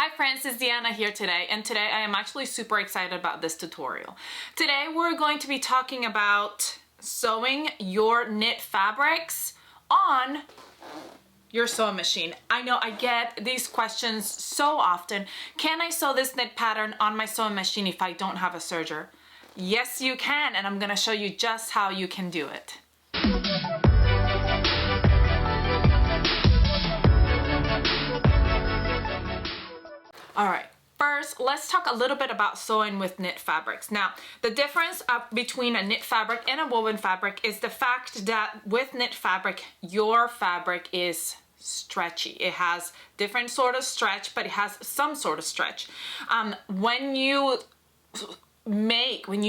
Hi friends, it's Deanna here today, and today I am actually super excited about this tutorial. Today we're going to be talking about sewing your knit fabrics on your sewing machine. I know I get these questions so often. Can I sew this knit pattern on my sewing machine if I don't have a serger? Yes, you can, and I'm gonna show you just how you can do it. Alright, first let's talk a little bit about sewing with knit fabrics. Now, the difference between a knit fabric and a woven fabric is the fact that with knit fabric, your fabric is stretchy. It has different sort of stretch, but it has some sort of stretch. When you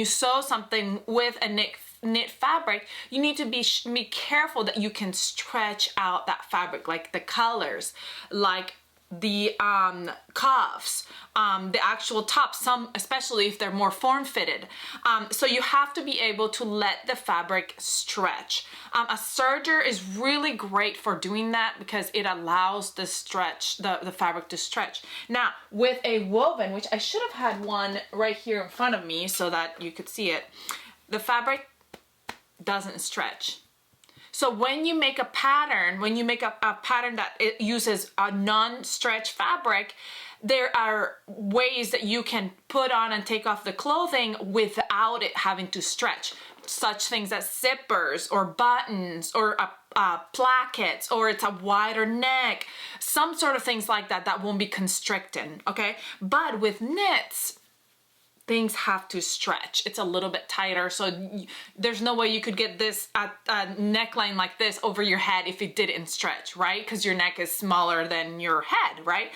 sew something with a knit fabric, you need to be careful that you can stretch out that fabric, like the colors, like the cuffs, the actual tops, some especially if they're more form-fitted. So you have to be able to let the fabric stretch. A serger is really great for doing that because it allows the fabric to stretch. Now, with a woven, which I should have had one right here in front of me so that you could see it, the fabric doesn't stretch. So when you make a pattern, a pattern that it uses a non-stretch fabric, there are ways that you can put on and take off the clothing without it having to stretch. Such things as zippers or buttons or plackets, or it's a wider neck, some sort of things like that that won't be constricting, okay? But with knits, things have to stretch. It's a little bit tighter, so there's no way you could get this a neckline like this over your head if it didn't stretch, right? Because your neck is smaller than your head, right?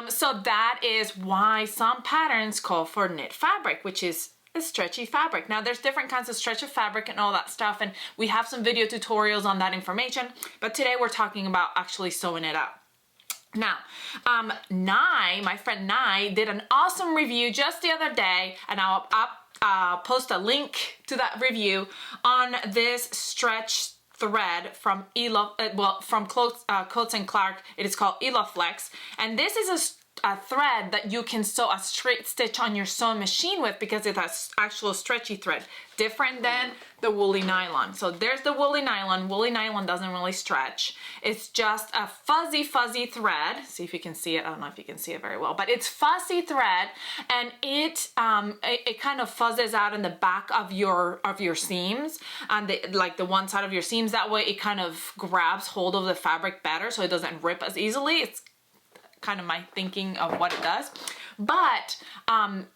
So that is why some patterns call for knit fabric, which is a stretchy fabric. Now there's different kinds of stretch of fabric and all that stuff, and we have some video tutorials on that information, but today we're talking about actually sewing it up. Now, my friend Nye did an awesome review just the other day, and I'll post a link to that review on this stretch thread from Coats and Clark. It is called Eloflex, and this is a thread that you can sew a straight stitch on your sewing machine with because it has actual stretchy thread, different than the woolly nylon. So there's the woolly nylon. Woolly nylon doesn't really stretch. It's just a fuzzy thread. See if you can see it. I don't know if you can see it very well, but it's fuzzy thread, and it kind of fuzzes out in the back of your seams, and like the one side of your seams. That way it kind of grabs hold of the fabric better, so it doesn't rip as easily. It's kind of my thinking of what it does, but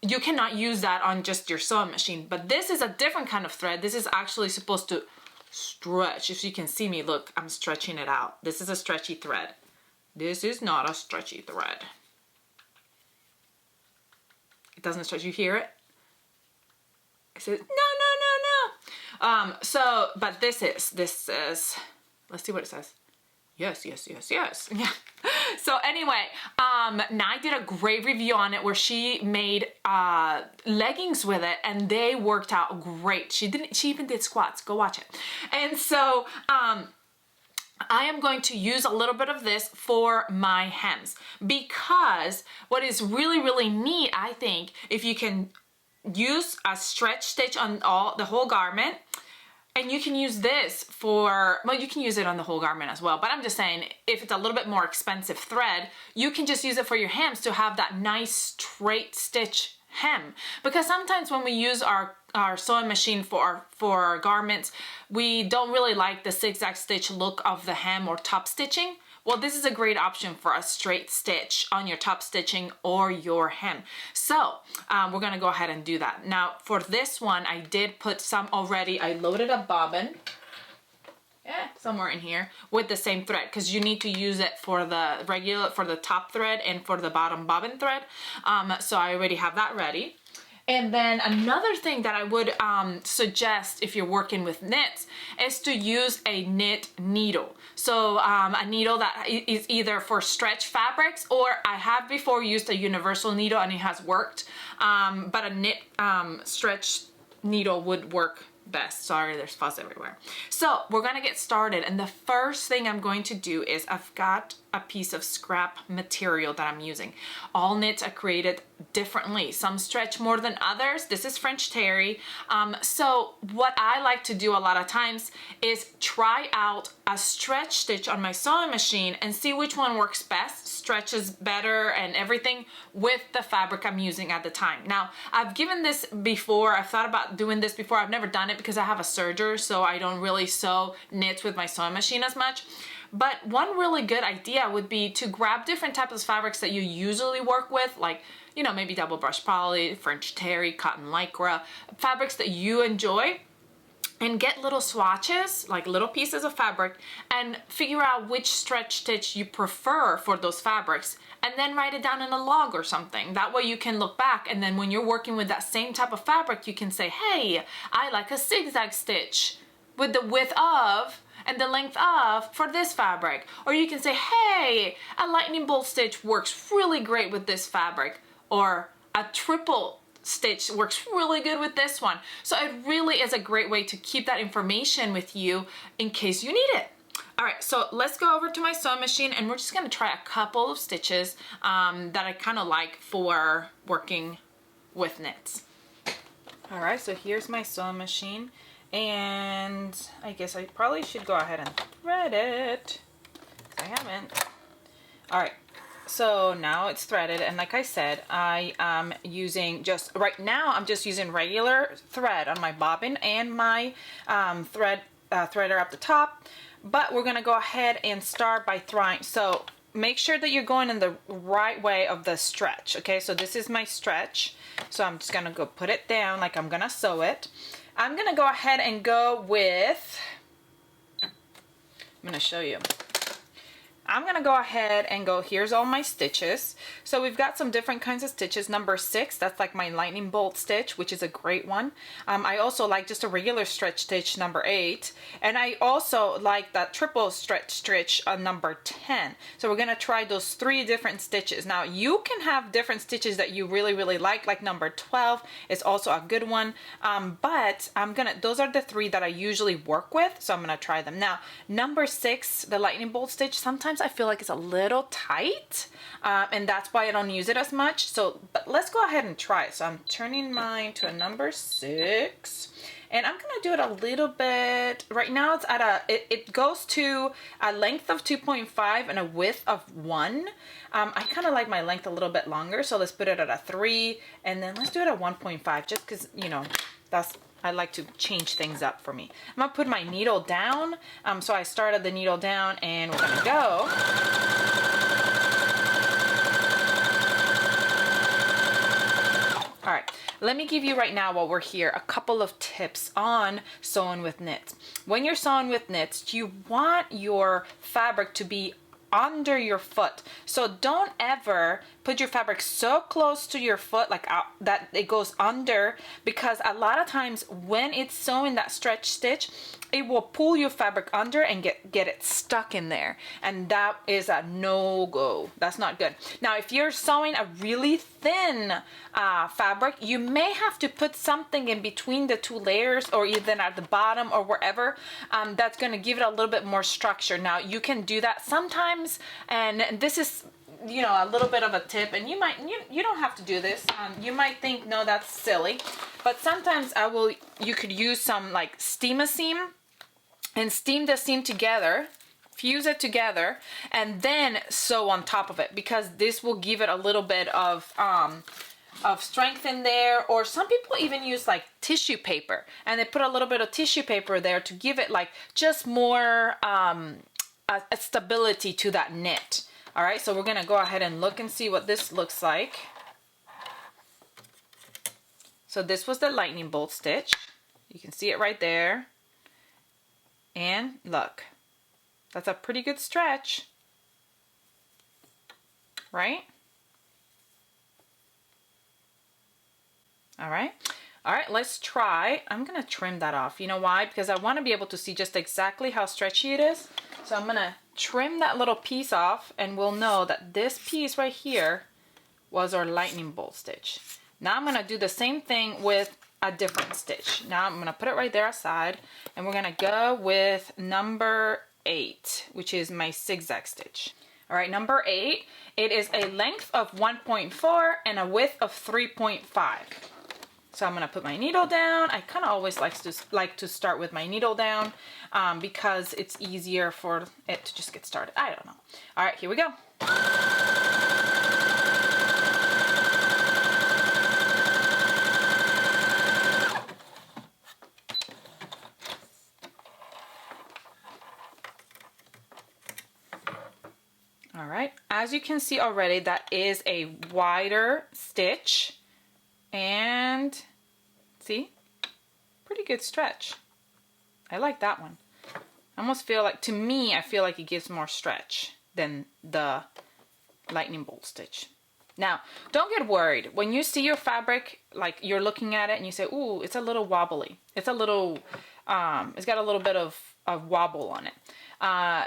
you cannot use that on just your sewing machine. But this is a different kind of thread. This is actually supposed to stretch. If you can see me, look, I'm stretching it out. This is a stretchy thread. This is not a stretchy thread. It doesn't stretch. You hear it? It says no. But this says, let's see what it says. Yes. Yeah. So anyway, Nye did a great review on it where she made leggings with it, and they worked out great. She even did squats. Go watch it. And so I am going to use a little bit of this for my hems, because what is really neat, I think, if you can use a stretch stitch on the whole garment. And you can use this for, well, you can use it on the whole garment as well, but I'm just saying, if it's a little bit more expensive thread, you can just use it for your hems to have that nice straight stitch hem. Because sometimes when we use our sewing machine for our garments, we don't really like the zigzag stitch look of the hem or top stitching. Well, this is a great option for a straight stitch on your top stitching or your hem. So we're gonna go ahead and do that. Now for this one, I did put some already. I loaded a bobbin, somewhere in here, with the same thread, because you need to use it for the top thread and for the bottom bobbin thread. So I already have that ready. And then another thing that I would suggest if you're working with knits is to use a knit needle. So a needle that is either for stretch fabrics, or I have before used a universal needle and it has worked, but a knit stretch needle would work best. Sorry, there's fuzz everywhere. So we're gonna get started, and the first thing I'm going to do is I've got a piece of scrap material that I'm using. All knits are created differently. Some stretch more than others. This is French terry. So what I like to do a lot of times is try out a stretch stitch on my sewing machine and see which one works best, stretches better and everything with the fabric I'm using at the time. Now, I've given this before. I've thought about doing this before. I've never done it because I have a serger, so I don't really sew knits with my sewing machine as much. But one really good idea would be to grab different types of fabrics that you usually work with, like, you know, maybe double brush poly, French terry, cotton lycra, fabrics that you enjoy, and get little swatches, like little pieces of fabric, and figure out which stretch stitch you prefer for those fabrics, and then write it down in a log or something. That way you can look back, and then when you're working with that same type of fabric, you can say, hey, I like a zigzag stitch with the width of and the length of for this fabric. Or you can say, hey, a lightning bolt stitch works really great with this fabric, or a triple stitch works really good with this one. So it really is a great way to keep that information with you in case you need it. All right, so let's go over to my sewing machine, and we're just gonna try a couple of stitches that I kind of like for working with knits. All right, so here's my sewing machine. And I guess I probably should go ahead and thread it. I haven't. All right, so now it's threaded, and like I said, I am using just right now. I'm just using regular thread on my bobbin and my threader up the top. But we're gonna go ahead and start by trying. So make sure that you're going in the right way of the stretch. Okay, so this is my stretch. So I'm just gonna go put it down like I'm gonna sew it. I'm gonna go ahead and go with, I'm gonna show you. I'm gonna go ahead and go, here's all my stitches. So we've got some different kinds of stitches. Number 6, that's like my lightning bolt stitch, which is a great one. I also like just a regular stretch stitch, number 8. And I also like that triple stretch stitch on number 10. So we're gonna try those 3 different stitches. Now you can have different stitches that you really, really like number 12 is also a good one. But those are the 3 that I usually work with. So I'm gonna try them. Now, number 6, the lightning bolt stitch, sometimes I feel like it's a little tight, and that's why I don't use it as much. So, but let's go ahead and try it. So I'm turning mine to a number 6, and I'm gonna do it a little bit. Right now it's at it goes to a length of 2.5 and a width of 1. I kind of like my length a little bit longer, so let's put it at a 3, and then let's do it at 1.5, just because, you know, I like to change things up for me. I'm gonna put my needle down. So I started the needle down, and we're gonna go. All right, let me give you right now while we're here a couple of tips on sewing with knits. When you're sewing with knits, you want your fabric to be under your foot. So don't ever put your fabric so close to your foot, like that it goes under, because a lot of times when it's sewing that stretch stitch, it will pull your fabric under and get it stuck in there, and that is a no-go. That's not good. Now, if you're sewing a really thin fabric, you may have to put something in between the 2 layers, or even at the bottom or wherever, that's going to give it a little bit more structure. Now, you can do that sometimes, and this is, you know, a little bit of a tip, and you don't have to do this. You might think, no, that's silly, but sometimes you could use some like steam-a-seam and steam the seam together, fuse it together, and then sew on top of it, because this will give it a little bit of strength in there. Or some people even use like tissue paper, and they put a little bit of tissue paper there to give it like just more a stability to that knit. All right, so we're gonna go ahead and look and see what this looks like. So this was the lightning bolt stitch. You can see it right there. And look, that's a pretty good stretch, right? All right, let's try. I'm gonna trim that off. You know why? Because I want to be able to see just exactly how stretchy it is. So I'm gonna trim that little piece off, and we'll know that this piece right here was our lightning bolt stitch. Now I'm gonna do the same thing with a different stitch. Now I'm gonna put it right there aside, and we're gonna go with number 8, which is my zigzag stitch. All right, number 8, it is a length of 1.4 and a width of 3.5. So I'm gonna put my needle down. I kind of always like to start with my needle down because it's easier for it to just get started. I don't know. All right, here we go. All right, as you can see already, that is a wider stitch, and see, pretty good stretch. I like that one. I almost feel like, to me, I feel like it gives more stretch than the lightning bolt stitch. Now, don't get worried. When you see your fabric, like you're looking at it and you say, ooh, it's a little wobbly. It's a little, it's got a little bit of wobble on it.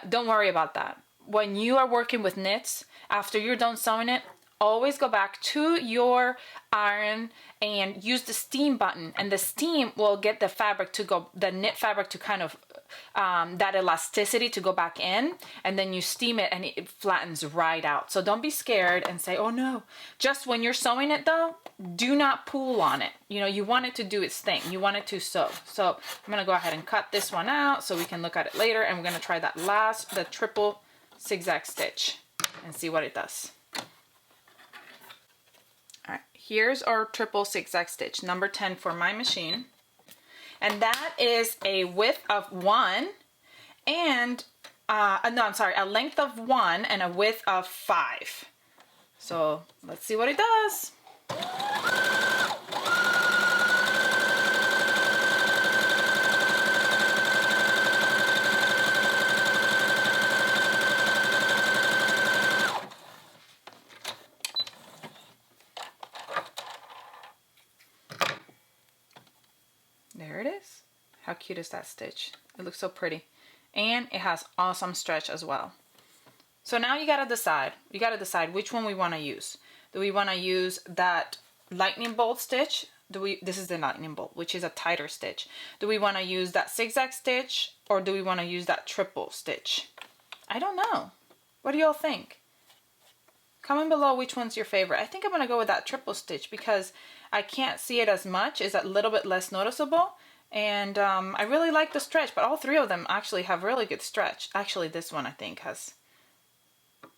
Don't worry about that. When you are working with knits, after you're done sewing it, always go back to your iron and use the steam button, and the steam will get the fabric to go, the knit fabric to kind of, that elasticity to go back in, and then you steam it and it flattens right out. So don't be scared and say, oh no. Just when you're sewing it though, do not pull on it. You know, you want it to do its thing. You want it to sew. So I'm gonna go ahead and cut this one out so we can look at it later, and we're gonna try that the triple zigzag stitch and see what it does. All right, here's our triple zigzag stitch, number 10 for my machine. And that is a width of 1 and, a length of 1 and a width of 5. So let's see what it does. There it is. How cute is that stitch? It looks so pretty. And it has awesome stretch as well. So now you gotta decide. You gotta decide which one we wanna use. Do we wanna use that lightning bolt stitch? This is the lightning bolt, which is a tighter stitch. Do we wanna use that zigzag stitch, or do we wanna use that triple stitch? I don't know. What do y'all think? Comment below which one's your favorite. I think I'm gonna go with that triple stitch because I can't see it as much. It's a little bit less noticeable. And I really like the stretch, but all three of them actually have really good stretch. Actually, this one I think has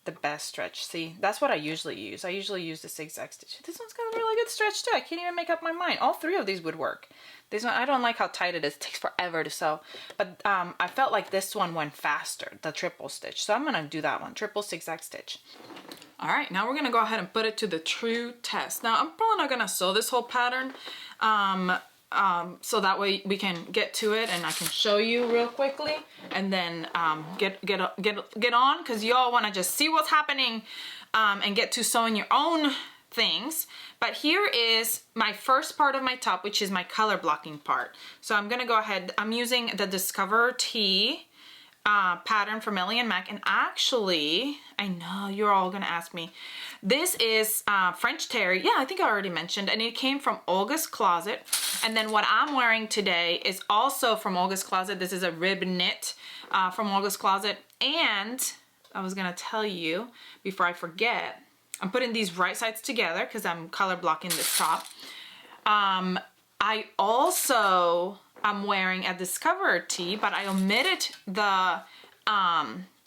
the best stretch. See, that's what I usually use. I usually use the zigzag stitch. This one's got a really good stretch too. I can't even make up my mind. All three of these would work. This one, I don't like how tight it is. It takes forever to sew. But I felt like this one went faster, the triple stitch. So I'm gonna do that one, triple zigzag stitch. All right, now we're gonna go ahead and put it to the true test. Now I'm probably not gonna sew this whole pattern, so that way we can get to it and I can show you real quickly, and then get on, because you all want to just see what's happening and get to sewing your own things. But here is my first part of my top, which is my color blocking part. So I'm gonna go ahead. I'm using the Discover T pattern from Ellie and Mac, and actually, I know you're all gonna ask me, this is French Terry. Yeah, I think I already mentioned, and it came from Olga's Closet. And then what I'm wearing today is also from Olga's Closet. This is a rib knit from Olga's Closet. And I was gonna tell you before I forget, I'm putting these right sides together because I'm color blocking this top. I also I'm wearing a Discover tee, but I omitted the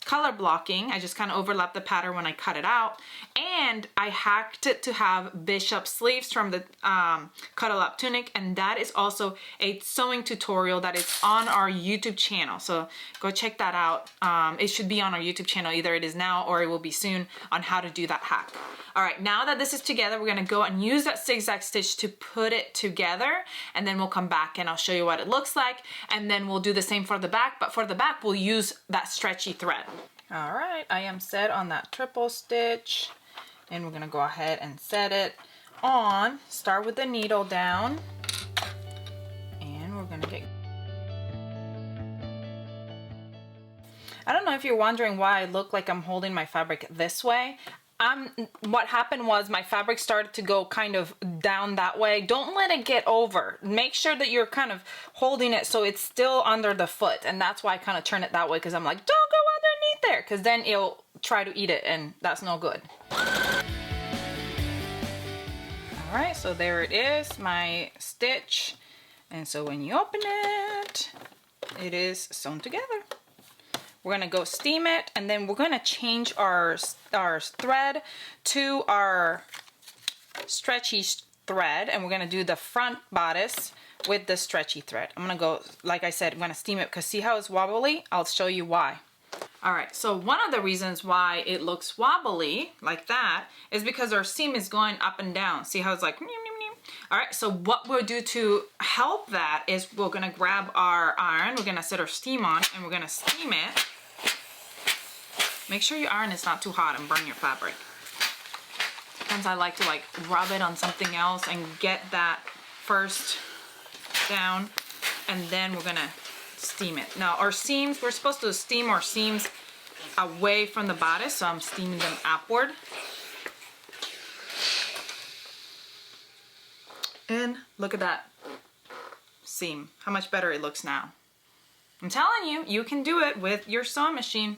color blocking. I just kind of overlapped the pattern when I cut it out, and I hacked it to have bishop sleeves from the Cuddle Up tunic, and that is also a sewing tutorial that is on our YouTube channel, so go check that out. It should be on our YouTube channel, either it is now or it will be soon, on how to do that hack. All right, now that this is together, we're gonna go and use that zigzag stitch to put it together, and then we'll come back and I'll show you what it looks like, and then we'll do the same for the back, but for the back, we'll use that stretchy thread. All right, I am set on that triple stitch, and we're gonna go ahead and set it on. Start with the needle down, and we're gonna get... I don't know if you're wondering why I look like I'm holding my fabric this way. What happened was my fabric started to go kind of down that way. Don't let it get over. Make sure that you're kind of holding it so it's still under the foot, and that's why I kind of turn it that way, because I'm like, don't go underneath there, because then it'll try to eat it, and that's no good. All right, so there it is, my stitch. And so when you open it, it is sewn together. We're gonna go steam it, and then we're gonna change our thread to our stretchy thread, and we're gonna do the front bodice with the stretchy thread. I'm gonna go, like I said, I'm gonna steam it because see how it's wobbly? I'll show you why. All right, so one of the reasons why it looks wobbly like that is because our seam is going up and down. See how it's like, all right, so what we'll do to help that is we're gonna grab our iron, we're gonna set our steam on, and we're gonna steam it. Make sure your iron is not too hot and burn your fabric. Sometimes I like to like rub it on something else and get that first down, and then we're gonna steam it. Now our seams, we're supposed to steam our seams away from the bodice, so I'm steaming them upward. And look at that seam, how much better it looks now. I'm telling you, you can do it with your sewing machine.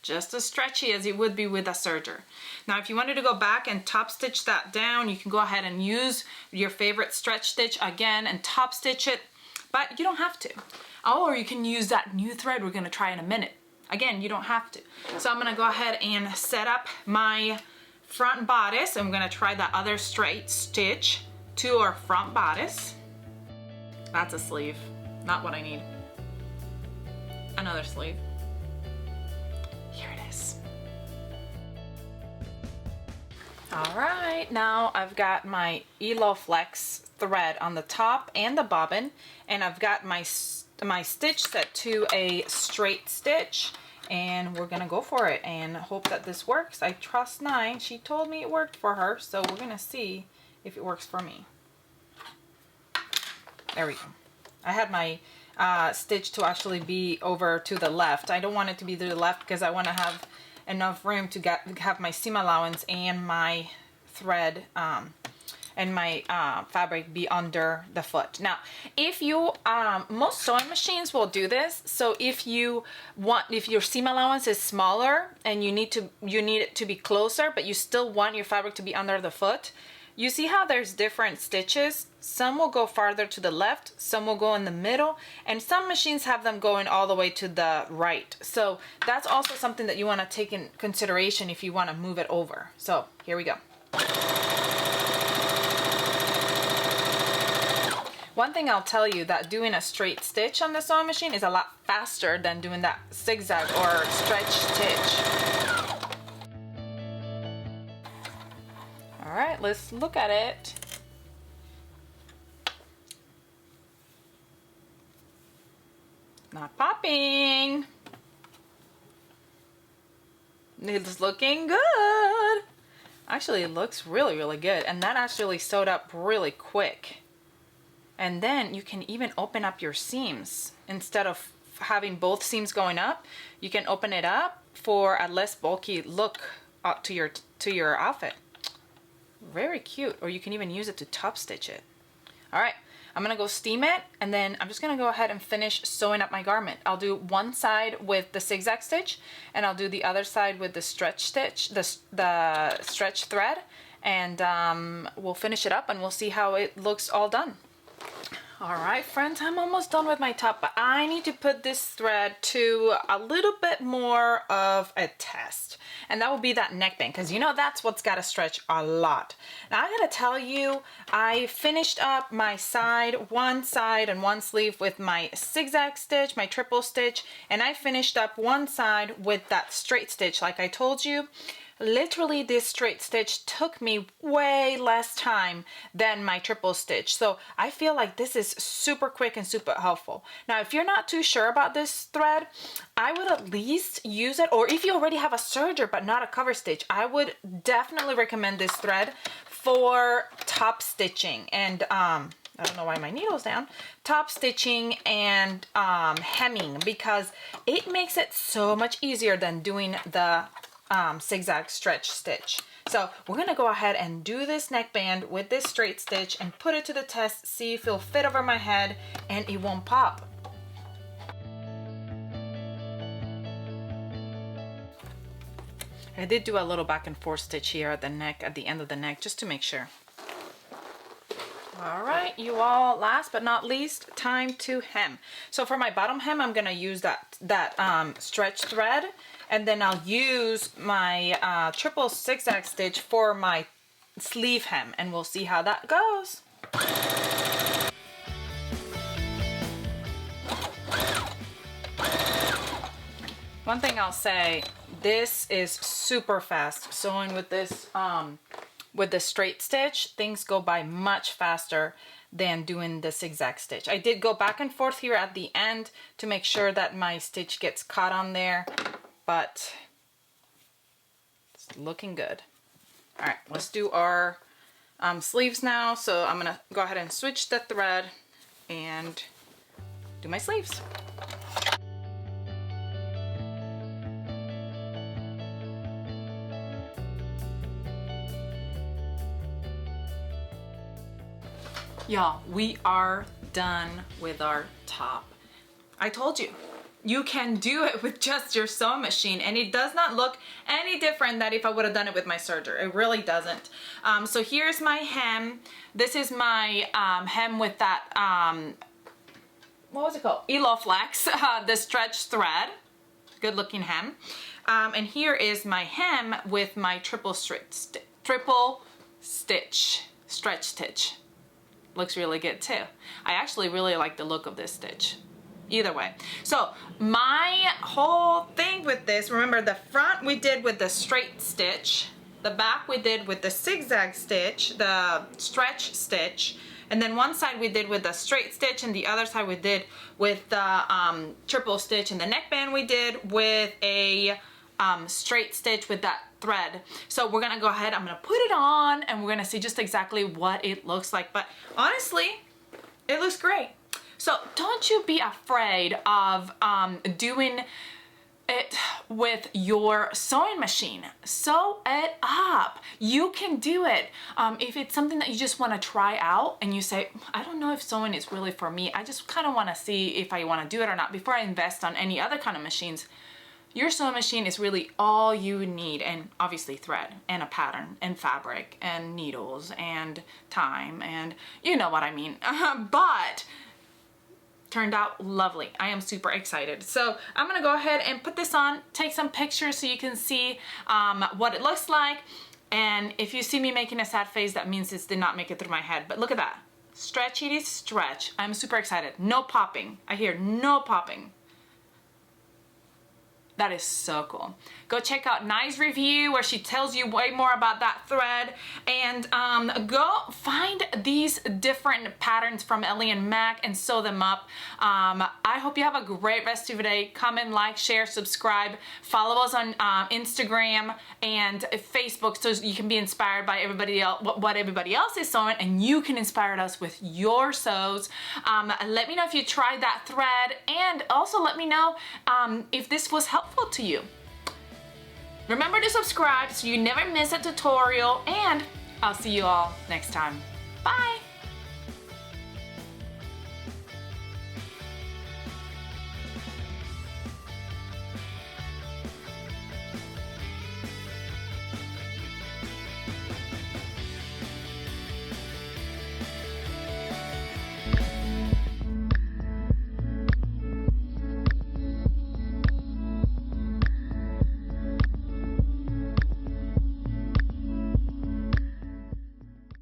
Just as stretchy as it would be with a serger. Now if you wanted to go back and top stitch that down, you can go ahead and use your favorite stretch stitch again and top stitch it, but you don't have to. Or you can use that new thread we're gonna try in a minute. Again, you don't have to. So I'm gonna go ahead and set up my front bodice. I'm gonna try that other straight stitch to our front bodice. That's a sleeve, not what I need. Another sleeve. Here it is. All right, now I've got my Elo Flex thread on the top and the bobbin, and I've got my stitch set to a straight stitch, and we're gonna go for it and hope that this works. I trust Nye. She told me it worked for her, so we're gonna see if it works for me. There we go. I had my stitch to actually be over to the left. I don't want it to be to the left because I want to have enough room to have my seam allowance and my thread and my fabric be under the foot. Now, if you, most sewing machines will do this. So if your seam allowance is smaller and you need it to be closer, but you still want your fabric to be under the foot, you see how there's different stitches? Some will go farther to the left, some will go in the middle, and some machines have them going all the way to the right. So that's also something that you want to take in consideration if you want to move it over. So here we go. One thing I'll tell you, that doing a straight stitch on the sewing machine is a lot faster than doing that zigzag or stretch stitch. All right, let's look at it. Not popping. It's looking good. Actually, it looks really, really good. And that actually sewed up really quick. And then you can even open up your seams. Instead of having both seams going up, you can open it up for a less bulky look to your outfit. Very cute. Or you can even use it to top stitch it. All right, I'm gonna go steam it, and then I'm just gonna go ahead and finish sewing up my garment. I'll do one side with the zigzag stitch, and I'll do the other side with the stretch stitch, the stretch thread, and we'll finish it up and we'll see how it looks all done. All right, friends, I'm almost done with my top, but I need to put this thread to a little bit more of a test. And that will be that neckband, because you know that's what's got to stretch a lot. Now I gotta tell you, I finished up my one side and one sleeve with my zigzag stitch, my triple stitch, and I finished up one side with that straight stitch like I told you. Literally, this straight stitch took me way less time than my triple stitch. So I feel like this is super quick and super helpful. Now, if you're not too sure about this thread, I would at least use it, or if you already have a serger but not a cover stitch, I would definitely recommend this thread for top stitching and I don't know why my needle's down, top stitching and hemming, because it makes it so much easier than doing the zigzag stretch stitch. So we're gonna go ahead and do this neckband with this straight stitch and put it to the test, see if it'll fit over my head and it won't pop. I did do a little back and forth stitch here at the neck, at the end of the neck, just to make sure. All right, you all, last but not least, time to hem. So for my bottom hem, I'm gonna use that stretch thread, and then I'll use my triple zigzag stitch for my sleeve hem, and we'll see how that goes. One thing I'll say, this is super fast. Sewing with this, with the straight stitch, things go by much faster than doing the zigzag stitch. I did go back and forth here at the end to make sure that my stitch gets caught on there, but it's looking good. All right, let's do our sleeves now. So I'm gonna go ahead and switch the thread and do my sleeves. Y'all, we are done with our top. I told you, you can do it with just your sewing machine, and it does not look any different than if I would have done it with my serger. It really doesn't. So here's my hem. This is my hem with that, what was it called? Eloflex, the stretch thread. Good looking hem. And here is my hem with my triple stitch, stretch stitch. Looks really good too. I actually really like the look of this stitch. Either way. So my whole thing with this, remember the front we did with the straight stitch, the back we did with the zigzag stitch, the stretch stitch, and then one side we did with the straight stitch and the other side we did with the triple stitch, and the neckband we did with a straight stitch with that thread. So we're gonna go ahead, I'm gonna put it on and we're gonna see just exactly what it looks like. But honestly, it looks great. So don't you be afraid of doing it with your sewing machine. Sew it up. You can do it. If it's something that you just want to try out and you say, I don't know if sewing is really for me, I just kind of want to see if I want to do it or not before I invest on any other kind of machines. Your sewing machine is really all you need, and obviously thread and a pattern and fabric and needles and time, and you know what I mean. But turned out lovely. I am super excited. So I'm gonna go ahead and put this on, take some pictures so you can see what it looks like. And if you see me making a sad face, that means it did not make it through my head. But look at that. Stretchy stretch. I'm super excited. No popping. I hear no popping. That is so cool. Go check out Nye's review where she tells you way more about that thread, and go find these different patterns from Ellie and Mac and sew them up. I hope you have a great rest of your day. Comment, like, share, subscribe, follow us on Instagram and Facebook so you can be inspired by everybody else, what everybody else is sewing, and you can inspire us with your sews. Let me know if you tried that thread, and also let me know if this was helpful to you. Remember to subscribe so you never miss a tutorial, and I'll see you all next time. Bye!